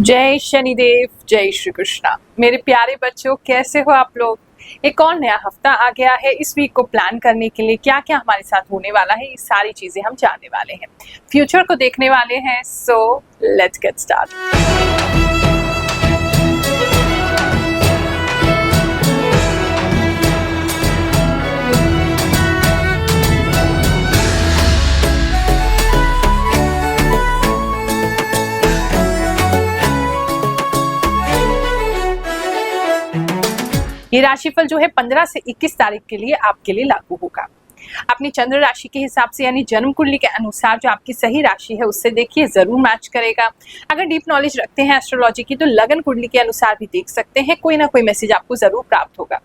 जय शनिदेव, जय श्री कृष्णा। मेरे प्यारे बच्चों, कैसे हो आप लोग। एक और नया हफ्ता आ गया है। इस वीक को प्लान करने के लिए क्या क्या हमारे साथ होने वाला है, ये सारी चीजें हम जानने वाले हैं, फ्यूचर को देखने वाले हैं। So let's get start. ये राशिफल जो है 15 से 21 तारीख के लिए आपके लिए लागू होगा। अपनी चंद्र राशि के हिसाब से यानी जन्म कुंडली के अनुसार जो आपकी सही राशि है उससे देखिए, जरूर मैच करेगा। अगर डीप नॉलेज रखते हैं एस्ट्रोलॉजी की तो लगन कुंडली के अनुसार भी देख सकते हैं, कोई ना कोई मैसेज आपको जरूर प्राप्त होगा।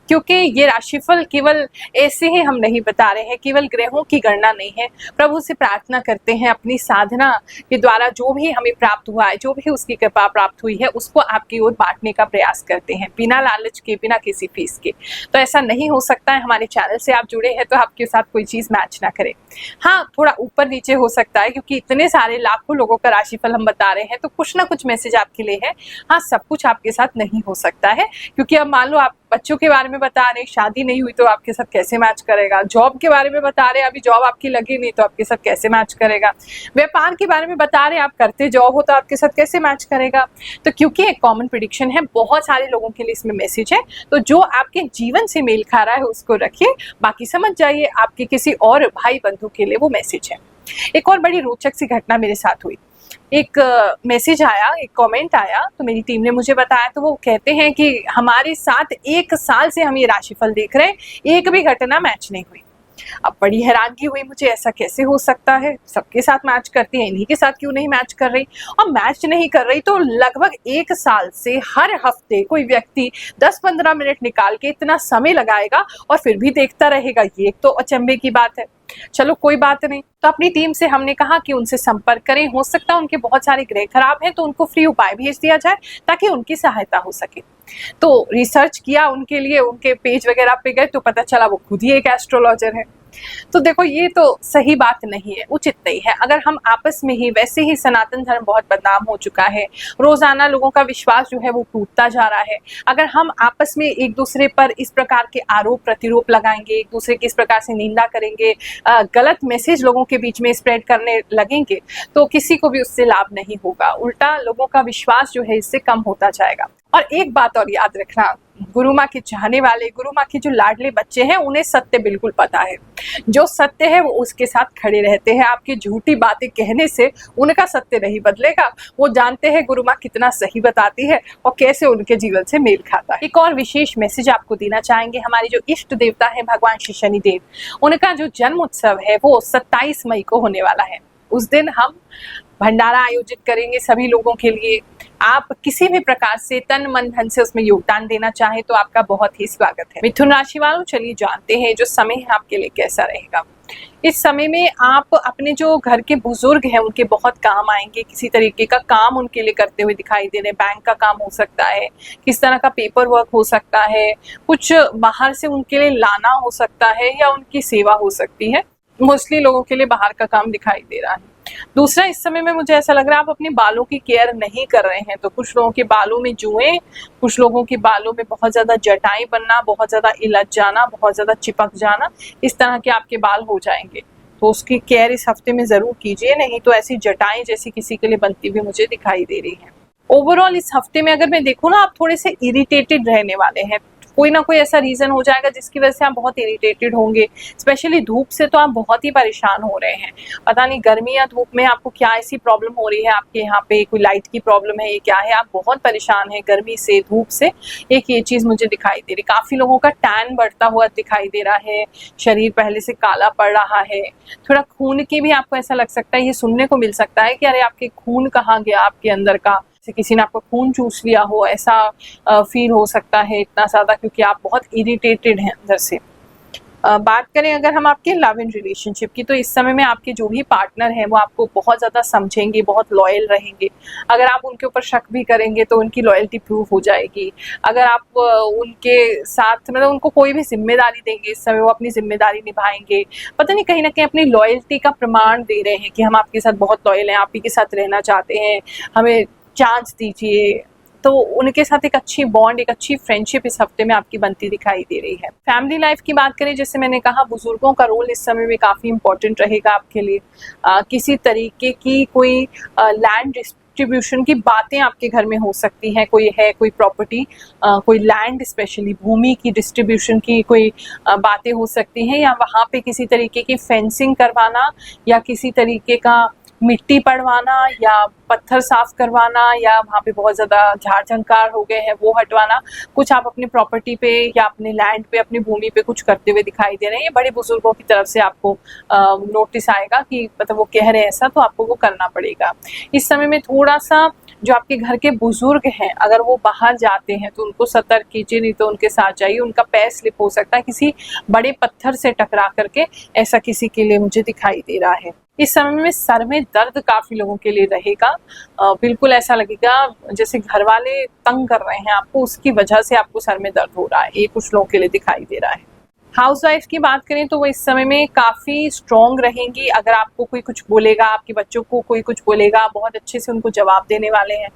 क्योंकि ये राशिफल केवल ऐसे ही हम नहीं बता रहे हैं, केवल ग्रहों की गणना नहीं है। प्रभु से प्रार्थना करते हैं, अपनी साधना के द्वारा जो भी हमें प्राप्त हुआ है, जो भी उसकी कृपा प्राप्त हुई है, उसको आपकी ओर बांटने का प्रयास करते हैं, बिना लालच के, बिना किसी फीस के। तो ऐसा नहीं हो सकता है हमारे चैनल से आप जुड़े हैं तो आपके साथ कोई चीज मैच ना करे। हाँ, थोड़ा ऊपर नीचे हो सकता है, क्योंकि इतने सारे लाखों लोगों का राशिफल हम बता रहे हैं तो कुछ ना कुछ मैसेज आपके लिए है। हाँ, सब कुछ आपके साथ नहीं हो सकता है, क्योंकि अब मान लो आप बच्चों के बारे में बता रहे, शादी नहीं हुई तो आपके साथ कैसे मैच करेगा। जॉब के बारे में बता रहे, अभी जॉब आपकी लगी नहीं तो आपके साथ कैसे मैच करेगा। व्यापार के बारे में बता रहे, आप करते जॉब हो तो आपके साथ कैसे मैच करेगा। तो क्योंकि एक कॉमन प्रेडिक्शन है, बहुत सारे लोगों के लिए इसमें मैसेज है, तो जो आपके जीवन से मेल खा रहा है उसको रखिए, बाकी समझ जाइए आपके किसी और भाई बंधु के लिए वो मैसेज है। एक और बड़ी रोचक सी घटना मेरे साथ हुई। एक मैसेज आया, एक कमेंट आया, तो मेरी टीम ने मुझे बताया। तो वो कहते हैं कि हमारे साथ 1 साल से हम ये राशिफल देख रहे हैं, एक भी घटना मैच नहीं हुई। अब बड़ी हैरानगी हुई मुझे, ऐसा कैसे हो सकता है, सबके साथ मैच करती है, इन्हीं के साथ क्यों नहीं मैच कर रही। और मैच नहीं कर रही तो लगभग 1 साल से हर हफ्ते कोई व्यक्ति 10-15 मिनट निकाल के इतना समय लगाएगा और फिर भी देखता रहेगा, ये तो अचंभे की बात है। चलो कोई बात नहीं, तो अपनी टीम से हमने कहा कि उनसे संपर्क करें, हो सकता है उनके बहुत सारे ग्रह खराब हैं तो उनको फ्री उपाय भेज दिया जाए ताकि उनकी सहायता हो सके। तो रिसर्च किया उनके लिए, उनके पेज वगैरह पे गए तो पता चला वो खुद ही एक एस्ट्रोलॉजर है। तो देखो, ये तो सही बात नहीं है, उचित नहीं है। अगर हम आपस में ही, वैसे ही सनातन धर्म बहुत बदनाम हो चुका है, रोजाना लोगों का विश्वास जो है वो टूटता जा रहा है। अगर हम आपस में एक दूसरे पर इस प्रकार के आरोप प्रतिरोप लगाएंगे, एक दूसरे की इस प्रकार से निंदा करेंगे, गलत मैसेज लोगों के बीच में स्प्रेड करने लगेंगे, तो किसी को भी उससे लाभ नहीं होगा, उल्टा लोगों का विश्वास जो है इससे कम होता जाएगा। और एक बात और याद रखना, गुरु माँ के चाहने वाले, गुरु माँ के जो लाडले बच्चे हैं, उन्हें सत्य बिल्कुल पता है। जो सत्य है वो उसके साथ खड़े रहते हैं। आपकी झूठी बातें कहने से उनका सत्य नहीं बदलेगा। वो जानते हैं गुरु माँ कितना सही बताती है और कैसे उनके जीवन से मेल खाता है। एक और विशेष मैसेज आपको देना चाहेंगे। हमारे जो इष्ट देवता है भगवान श्री शनिदेव, उनका जो जन्म उत्सव है वो 27 मई को होने वाला है। उस दिन हम भंडारा आयोजित करेंगे सभी लोगों के लिए। आप किसी भी प्रकार से तन मन धन से उसमें योगदान देना चाहे तो आपका बहुत ही स्वागत है। मिथुन राशि वालों, चलिए जानते हैं जो समय है आपके लिए कैसा रहेगा। इस समय में आप अपने जो घर के बुजुर्ग हैं उनके बहुत काम आएंगे। किसी तरीके का काम उनके लिए करते हुए दिखाई दे रहे हैं। बैंक का काम हो सकता है, किस तरह का पेपर वर्क हो सकता है, कुछ बाहर से उनके लिए लाना हो सकता है या उनकी सेवा हो सकती है। मोस्टली लोगों के लिए बाहर का काम दिखाई दे रहा है। दूसरा, इस समय में मुझे ऐसा लग रहा है आप अपने बालों की केयर नहीं कर रहे हैं, तो कुछ लोगों के बालों में जुएं, कुछ लोगों के बालों में बहुत ज्यादा जटाएं बनना, बहुत ज्यादा इलझ जाना, बहुत ज्यादा चिपक जाना, इस तरह के आपके बाल हो जाएंगे। तो उसकी केयर इस हफ्ते में जरूर कीजिए, नहीं तो ऐसी जटाएं जैसी किसी के लिए बनती हुई मुझे दिखाई दे रही है। ओवरऑल इस हफ्ते में अगर मैं देखूँ ना, आप थोड़े से इरिटेटेड रहने वाले हैं। कोई ना कोई ऐसा रीजन हो जाएगा जिसकी वजह से आप बहुत इरिटेटेड होंगे। स्पेशली धूप से तो आप बहुत ही परेशान हो रहे हैं। पता नहीं गर्मी या धूप में आपको क्या ऐसी प्रॉब्लम हो रही है, आपके यहाँ पे कोई लाइट की प्रॉब्लम है, ये क्या है, आप बहुत परेशान हैं गर्मी से, धूप से। एक ये चीज मुझे दिखाई दे रही। काफी लोगों का टैन बढ़ता हुआ दिखाई दे रहा है, शरीर पहले से काला पड़ रहा है। थोड़ा खून की भी आपको ऐसा लग सकता है, ये सुनने को मिल सकता है कि अरे आपके खून कहाँ गया आपके अंदर का, किसी ने आपको खून चूस लिया हो, ऐसा फील हो सकता है इतना ज्यादा, क्योंकि आप बहुत इरिटेटेड हैं अंदर से। बात करें अगर हम आपके लव इन रिलेशनशिप की, तो इस समय में आपके जो भी पार्टनर हैं वो आपको बहुत ज़्यादा समझेंगे, बहुत लॉयल रहेंगे। अगर आप उनके ऊपर शक भी करेंगे तो उनकी लॉयल्टी प्रूव हो जाएगी। अगर आप उनके साथ मतलब उनको कोई भी जिम्मेदारी देंगे, इस समय वो अपनी जिम्मेदारी निभाएंगे। पता नहीं कहीं ना कहीं अपनी लॉयल्टी का प्रमाण दे रहे हैं कि हम आपके साथ बहुत लॉयल हैं, आप ही के साथ रहना चाहते हैं, हमें चांस दीजिए, तो उनके साथ एक अच्छी बॉन्ड, एक अच्छी फ्रेंडशिप इस हफ्ते में आपकी बनती दिखाई दे रही है। फैमिली लाइफ की बात करें, जैसे मैंने कहा, बुजुर्गों का रोल इस समय में काफ़ी इंपॉर्टेंट रहेगा आपके लिए। किसी तरीके की कोई लैंड डिस्ट्रीब्यूशन की बातें आपके घर में हो सकती हैं। कोई प्रॉपर्टी, कोई लैंड, स्पेशली भूमि की डिस्ट्रीब्यूशन की कोई बातें हो सकती हैं, या वहाँ पे किसी तरीके की फेंसिंग करवाना, या किसी तरीके का मिट्टी पड़वाना, या पत्थर साफ करवाना, या वहाँ पे बहुत ज़्यादा झाड़ झंकार हो गए हैं वो हटवाना। कुछ आप अपनी प्रॉपर्टी पे या अपने लैंड पे, अपनी भूमि पे कुछ करते हुए दिखाई दे रहे हैं। ये बड़े बुजुर्गों की तरफ से आपको नोटिस आएगा कि मतलब वो कह रहे हैं ऐसा, तो आपको वो करना पड़ेगा। इस समय में थोड़ा सा जो आपके घर के बुजुर्ग हैं, अगर वो बाहर जाते हैं तो उनको सतर्क कीजिए, नहीं तो उनके साथ जाइए। उनका पैर स्लिप हो सकता है किसी बड़े पत्थर से टकरा करके, ऐसा किसी के लिए मुझे दिखाई दे रहा है। इस समय में सर में दर्द काफ़ी लोगों के लिए रहेगा। बिल्कुल ऐसा लगेगा जैसे घर वाले तंग कर रहे हैं आपको, उसकी वजह से आपको सर में दर्द हो रहा है, ये कुछ लोगों के लिए दिखाई दे रहा है। हाउसवाइफ की बात करें तो वो इस समय में काफ़ी स्ट्रॉन्ग रहेंगी। अगर आपको कोई कुछ बोलेगा, आपके बच्चों को कोई कुछ बोलेगा, बहुत अच्छे से उनको जवाब देने वाले हैं।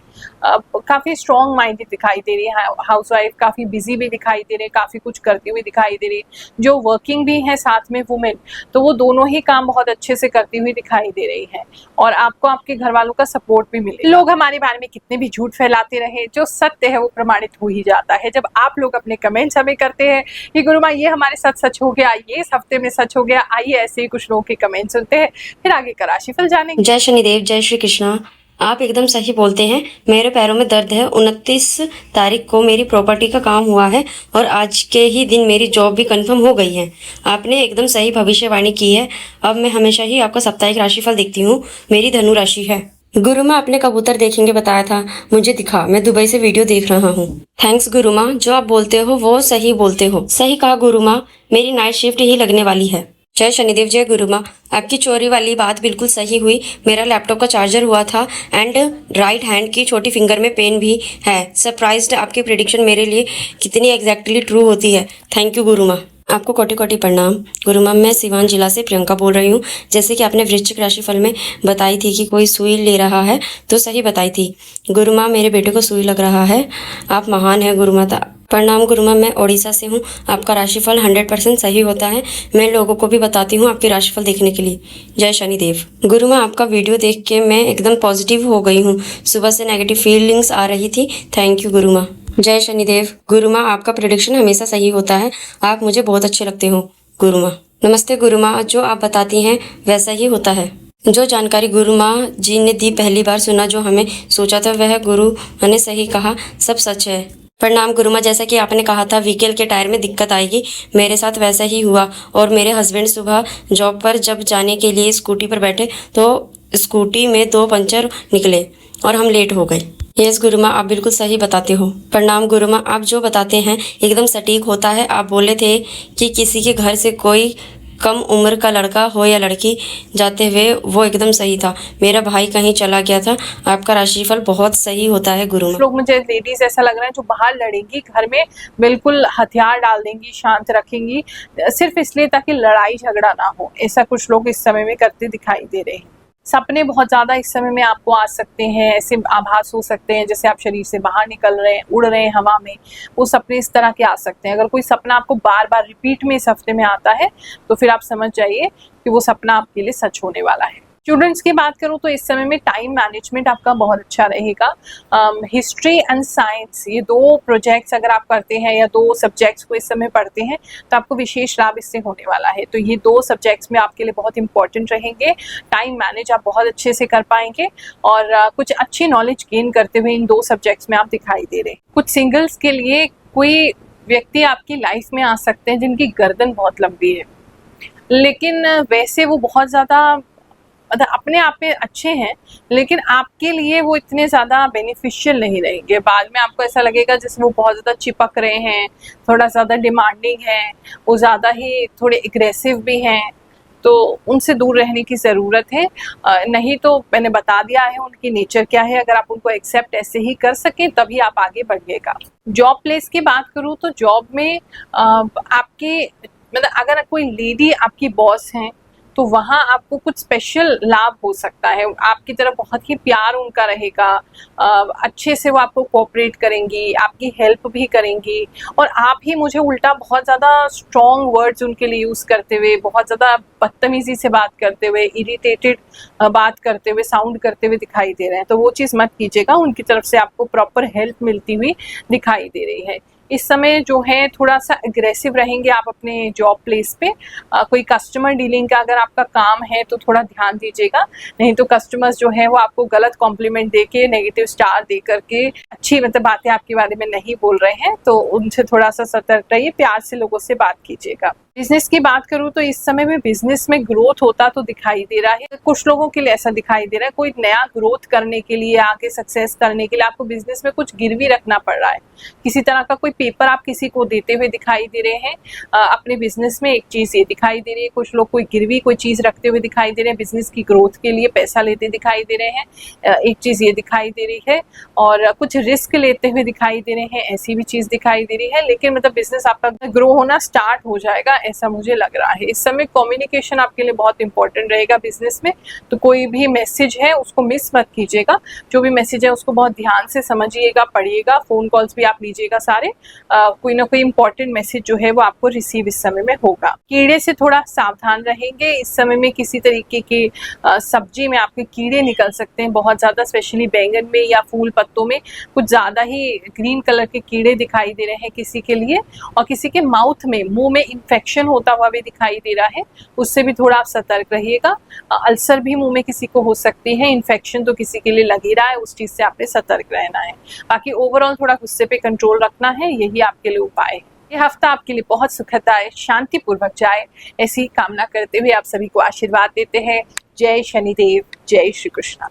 काफ़ी स्ट्रॉन्ग माइंडेड दिखाई दे रही है हाउसवाइफ, काफ़ी बिजी भी दिखाई दे रही है, काफ़ी कुछ करती हुई दिखाई दे रही है। जो वर्किंग भी है साथ में वुमेन, तो वो दोनों ही काम बहुत अच्छे से करती हुई दिखाई दे रही है, और आपको आपके घर वालों का सपोर्ट भी मिले। लोग हमारे बारे में कितने भी झूठ फैलाते रहे, जो सत्य है वो प्रमाणित हो ही जाता है। जब आप लोग अपने कमेंट्स हमें करते हैं कि गुरुमा ये हमारे साथ सच हो गया, ये इस हफ्ते में सच हो गया, आइए ऐसे ही कुछ लोगों के कमेंट सुनते हैं, फिर आगे का राशिफल जानेंगे। जय शनिदेव, जय श्री कृष्णा। आप एकदम सही बोलते हैं। मेरे पैरों में दर्द है। 29 तारीख को मेरी प्रॉपर्टी का काम हुआ है और आज के ही दिन मेरी जॉब भी कंफर्म हो गई है। आपने एकदम सही भविष्यवाणी की है। अब मैं हमेशा ही आपका साप्ताहिक राशिफल देखती हूँ। मेरी धनु राशि है। गुरु माँ अपने कबूतर देखेंगे बताया था, मुझे दिखा। मैं दुबई से वीडियो देख रहा हूँ। थैंक्स गुरु माँ, जो आप बोलते हो वो सही बोलते हो। सही कहा गुरु माँ, मेरी नाइट शिफ्ट ही लगने वाली है। जय शनिदेव, जय गुरु माँ। आपकी चोरी वाली बात बिल्कुल सही हुई। मेरा लैपटॉप का चार्जर हुआ था एंड राइट हैंड की छोटी फिंगर में पेन भी है। सरप्राइज्ड, आपकी प्रेडिक्शन मेरे लिए कितनी एग्जैक्टली ट्रू होती है। थैंक यू गुरु माँ। आपको कोटि कोटि प्रणाम गुरु माँ। मैं सिवान जिला से प्रियंका बोल रही हूँ। जैसे कि आपने वृश्चिक राशिफल में बताई थी कि कोई सुई ले रहा है, तो सही बताई थी गुरु माँ। मेरे बेटे को सुई लग रहा है। आप महान है गुरु माता। प्रणाम गुरु माँ। मैं ओडिशा से हूँ। आपका राशिफल 100% सही होता है। मैं लोगों को भी बताती हूँ आपके राशिफल देखने के लिए। जय शनिदेव। गुरु माँ, आपका वीडियो देख के मैं एकदम पॉजिटिव हो गई हूँ। सुबह से नेगेटिव फीलिंग्स आ रही थी। थैंक यू गुरु माँ। जय शनिदेव। गुरु माँ, आपका प्रेडिक्शन हमेशा सही होता है। आप मुझे बहुत अच्छे लगते हो गुरु माँ। नमस्ते गुरु माँ, जो आप बताती हैं वैसा ही होता है। जो जानकारी गुरु माँ जी ने दी, पहली बार सुना, जो हमें सोचा था वह गुरु ने सही कहा, सब सच है। प्रणाम गुरु माँ। जैसा कि आपने कहा था व्हीकल के टायर में दिक्कत आएगी, मेरे साथ वैसा ही हुआ। और मेरे हस्बैंड सुबह जॉब पर जब जाने के लिए स्कूटी पर बैठे तो स्कूटी में 2 पंचर निकले और हम लेट हो गए। यस गुरु माँ, आप बिल्कुल सही बताते हो। प्रणाम गुरु माँ, आप जो बताते हैं एकदम सटीक होता है। आप बोले थे कि किसी के घर से कोई कम उम्र का लड़का हो या लड़की जाते हुए, वो एकदम सही था। मेरा भाई कहीं चला गया था। आपका राशिफल बहुत सही होता है गुरु माँ। लोग, मुझे लेडीज ऐसा लग रहा है जो बाहर लड़ेंगी, घर में बिल्कुल हथियार डाल देंगी, शांत रखेंगी, सिर्फ इसलिए ताकि लड़ाई झगड़ा ना हो। ऐसा कुछ लोग इस समय में करते दिखाई दे रहे हैं। सपने बहुत ज़्यादा इस समय में आपको आ सकते हैं। ऐसे आभास हो सकते हैं जैसे आप शरीर से बाहर निकल रहे हैं, उड़ रहे हैं हवा में। वो सपने इस तरह के आ सकते हैं। अगर कोई सपना आपको बार बार रिपीट में इस हफ्ते में आता है, तो फिर आप समझ जाइए कि वो सपना आपके लिए सच होने वाला है। स्टूडेंट्स की बात करूँ तो इस समय में टाइम मैनेजमेंट आपका बहुत अच्छा रहेगा। हिस्ट्री एंड साइंस, ये 2 प्रोजेक्ट्स अगर आप करते हैं या 2 सब्जेक्ट्स को इस समय पढ़ते हैं, तो आपको विशेष लाभ इससे होने वाला है। तो ये 2 सब्जेक्ट्स में आपके लिए बहुत इंपॉर्टेंट रहेंगे। टाइम मैनेज आप बहुत अच्छे से कर पाएंगे और कुछ अच्छी नॉलेज गेन करते हुए इन 2 सब्जेक्ट्स में आप दिखाई दे रहे हैं। कुछ सिंगल्स के लिए कोई व्यक्ति आपकी लाइफ में आ सकते हैं जिनकी गर्दन बहुत लंबी है, लेकिन वैसे वो बहुत ज़्यादा मतलब अपने आप में अच्छे हैं, लेकिन आपके लिए वो इतने ज़्यादा बेनिफिशियल नहीं रहेंगे। बाद में आपको ऐसा लगेगा जैसे वो बहुत ज़्यादा चिपक रहे हैं, थोड़ा ज़्यादा डिमांडिंग है, वो ज़्यादा ही थोड़े एग्रेसिव भी हैं, तो उनसे दूर रहने की ज़रूरत है। नहीं तो मैंने बता दिया है उनकी नेचर क्या है। अगर आप उनको एक्सेप्ट ऐसे ही कर सकें तभी आप आगे बढ़िएगा। जॉब प्लेस की बात करूँ तो जॉब में आपके मतलब अगर कोई लेडी आपकी बॉस हैं तो वहाँ आपको कुछ स्पेशल लाभ हो सकता है। आपकी तरफ बहुत ही प्यार उनका रहेगा, अच्छे से वो आपको कोऑपरेट करेंगी, आपकी हेल्प भी करेंगी, और आप ही मुझे उल्टा बहुत ज़्यादा स्ट्रॉन्ग वर्ड्स उनके लिए यूज़ करते हुए, बहुत ज़्यादा बदतमीज़ी से बात करते हुए, इरिटेटेड बात करते हुए, साउंड करते हुए दिखाई दे रहे हैं। तो वो चीज़ मत कीजिएगा, उनकी तरफ से आपको प्रॉपर हेल्प मिलती हुई दिखाई दे रही है। इस समय जो है थोड़ा सा एग्रेसिव रहेंगे आप अपने जॉब प्लेस पे। कोई कस्टमर डीलिंग का अगर आपका काम है तो थोड़ा ध्यान दीजिएगा, नहीं तो कस्टमर्स जो है वो आपको गलत कॉम्प्लीमेंट दे के, नेगेटिव स्टार दे करके, अच्छी मतलब बातें आपके बारे में नहीं बोल रहे हैं, तो उनसे थोड़ा सा सतर्क रहिए, प्यार से लोगों से बात कीजिएगा। बिजनेस की बात करूं तो इस समय में बिजनेस में ग्रोथ होता तो दिखाई दे रहा है, कुछ लोगों के लिए ऐसा दिखाई दे रहा है। कोई नया ग्रोथ करने के लिए, आगे सक्सेस करने के लिए आपको बिजनेस में कुछ गिरवी रखना पड़ रहा है। किसी तरह का कोई पेपर आप किसी को देते हुए दिखाई दे रहे हैं अपने बिजनेस में। एक चीज ये दिखाई दे रही है, कुछ लोग कोई गिरवी कोई चीज रखते हुए दिखाई दे रहे हैं, बिजनेस की ग्रोथ के लिए पैसा लेते दिखाई दे रहे हैं। एक चीज ये दिखाई दे रही है, और कुछ रिस्क लेते हुए दिखाई दे रहे हैं, ऐसी भी चीज दिखाई दे रही है। लेकिन मतलब बिजनेस आपका ग्रो होना स्टार्ट हो जाएगा, ऐसा मुझे लग रहा है। इस समय कम्युनिकेशन आपके लिए बहुत इंपॉर्टेंट रहेगा बिजनेस में, तो कोई भी मैसेज है उसको मिस मत कीजिएगा। जो भी मैसेज है उसको बहुत ध्यान से समझिएगा, पढ़िएगा, फोन कॉल्स भी आप लीजिएगा सारे। कोई ना कोई इंपॉर्टेंट मैसेज जो है वो आपको रिसीव इस समय में होगा। कीड़े से थोड़ा सावधान रहेंगे इस समय में। किसी तरीके की सब्जी में आपके कीड़े निकल सकते हैं बहुत ज्यादा, स्पेशली बैंगन में या फूल पत्तों में कुछ ज्यादा ही ग्रीन कलर के कीड़े दिखाई दे रहे हैं किसी के लिए। और किसी के माउथ में, मुंह में इन्फेक्शन होता हुआ भी दिखाई दे रहा है, उससे भी थोड़ा आप सतर्क रहिएगा। अल्सर भी मुंह में किसी को हो सकती है, इन्फेक्शन तो किसी के लिए लग ही रहा है, उस चीज से आपने सतर्क रहना है। बाकी ओवरऑल थोड़ा गुस्से पे कंट्रोल रखना है, यही आपके लिए उपाय है। ये हफ्ता आपके लिए बहुत सुखद आए, शांतिपूर्वक जाए, ऐसी कामना करते हुए आप सभी को आशीर्वाद देते हैं। जय शनिदेव, जय श्री कृष्णा।